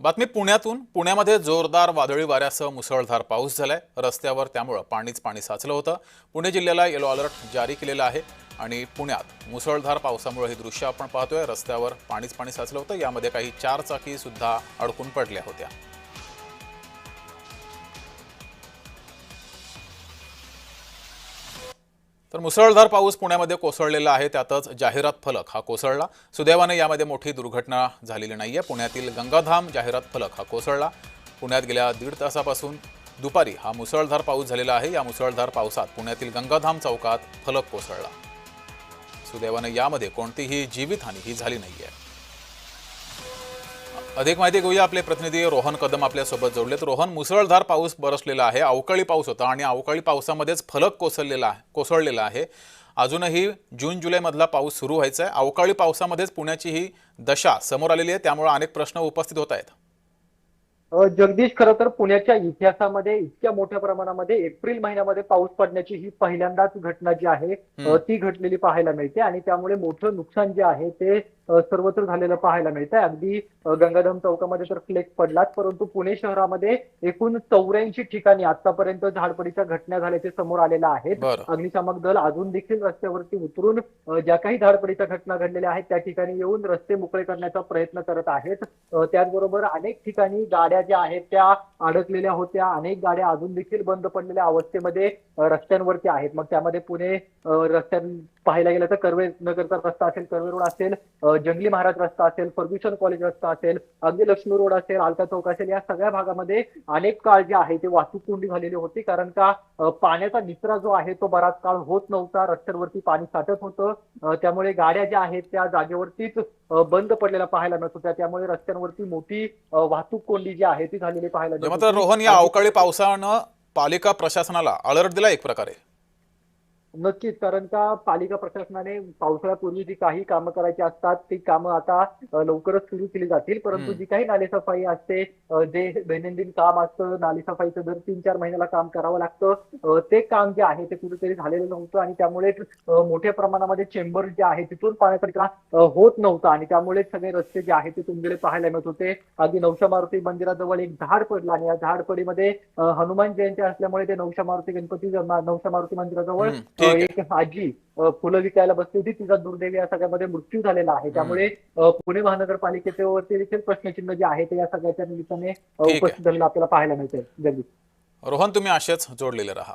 बातमी पुण्यातून। पुण्यामध्ये जोरदार वादळी वाऱ्यासह मुसळधार पाऊस झालाय। रस्त्यावर त्यामुळे पाणी साचलं होतं। पुणे जिल्ह्याला येलो अलर्ट जारी केलेला आहे आणि पुण्यात मुसळधार पावसामुळे हे दृश्य आपण पाहतोय। रस्त्यावर पाणी साचलं होतं। यामध्ये काही चारचाकी सुद्धा अडकून पडल्या होत्या। तर मुसळधार पाऊस पुण्यामध्ये कोसळलेला आहे। त्यातच जाहिरात फलक हा कोसळला। सुदैवाने यामध्ये मोठी दुर्घटना झालेली नाहीये। पुण्यातील गंगाधाम जाहिरात फलक हा कोसळला। पुण्यात गेल्या 1.5 तासापासून दुपारी हा मुसळधार पाऊस झालेला आहे। या मुसळधार पावसात पुण्यातील गंगाधाम चौकात फलक कोसळला। सुदैवाने यामध्ये कोणतीही जीवितहानी ही झाली नाहीये। अधिक माहिती घेऊया। आपले प्रतिनिधी रोहन कदम आपल्या सोबत जोडलेत। रोहन, मुसळधार पाऊस बरसलेला आहे, अवकाळी पाऊस होता आणि अवकाळी पावसामध्येच फलक कोसळलेला आहे। अजूनही जून जुलै मधला पाऊस सुरू व्हायचा आहे। अवकाळी पावसामध्येच पुण्याची ही दशा समोर आलेली आहे, त्यामुळे अनेक प्रश्न उपस्थित होत आहेत। जगदीश, खरं तर पुण्याच्या इतिहासामध्ये इतक्या मोठ्या प्रमाणामध्ये एप्रिल महिन्यामध्ये पाऊस पडण्याची ही पहिल्यांदाच घटना जी आहे ती घडलेली पाहायला मिळते आणि त्यामुळे मोठं नुकसान जे आहे ते सर्वत्र झालेलं पाहायला मिळतंय। अगदी गंगाधाम चौकामध्ये तर फ्लेक्स पडलाच, परंतु पुणे शहरामध्ये एकूण 84 ठिकाणी आतापर्यंत झाडपडीच्या घटना झाल्याचे समोर आलेल्या आहेत। बरं। अग्निशामक दल अजून देखील रस्त्यावरती उतरून ज्या काही झाडपडीच्या घटना घडलेल्या आहेत त्या ठिकाणी येऊन रस्ते मोकळे करण्याचा प्रयत्न करत आहेत। त्याचबरोबर अनेक ठिकाणी गाड्या ज्या आहेत त्या अडकलेल्या होत्या। अनेक गाड्या अजून देखील बंद पडलेल्या अवस्थेमध्ये रस्त्यांवरती आहेत। मग त्यामध्ये पुणे रस्त्यां पाहायला गेलं तर कर्वे नगरचा रस्ता असेल, कर्वे रोड असेल, जंगली महाराज रस्ता असेल, फर्ग्युसन कॉलेज रस्ता असेल, अगदी लक्ष्मी रोड असेल, आलता चौक असेल, या सगळ्या भागामध्ये अनेक काळ जे आहे ते वाहतूक कोंडी झालेली होती। कारण का पाण्याचा निचरा जो आहे तो बराच काळ होत नव्हता। रस्त्यांवरती पाणी साठत होतं, त्यामुळे गाड्या ज्या आहेत त्या जागेवरतीच बंद पडलेल्या पाहायला मिळत होत्या। त्यामुळे रस्त्यांवरती मोठी वाहतूक कोंडी जी आहे ती झालेली पाहायला मिळत मात्र होती। रोहन, या अवकाळी पावसानं पालिका प्रशासनाला अलर्ट दिला एक प्रकारे। नक्कीच, कारण का पालिका प्रशासनाने पावसाळ्यापूर्वी जी काही कामं करायची असतात ती कामं आता लवकरच सुरू केली जातील। परंतु जी काही नालेसफाई असते, जे दैनंदिन काम असतं, नालेसफाईचं दर 3-4 महिन्याला काम करावं लागतं, ते काम जे आहे ते कुठेतरी झालेलं नव्हतं आणि त्यामुळे मोठ्या प्रमाणामध्ये चेंबर जे आहे तिथून पाण्याचा निचरा होत नव्हता आणि त्यामुळे सगळे रस्ते जे आहेत ते तुंबलेले पाहायला मिळत होते। अगदी नवशा मारुती मंदिराजवळ एक झाड पडलं आणि या झाडपडीमध्ये हनुमान जयंती असल्यामुळे ते नवशा मारुती मंदिराजवळ ठीक एक आहे। आजी फुलं विकायला बसली होती, तिचा दुर्दैवी या सगळ्यामध्ये मृत्यू झालेला आहे। त्यामुळे पुणे महानगरपालिकेवरती देखील प्रश्नचिन्ह जे आहे ते या सगळ्याच्या निमित्ताने ठीक आहे उपस्थित झालेलं आपल्याला पाहायला मिळतंय। जगदीश, रोहन, तुम्ही असेच जोडलेले रहा।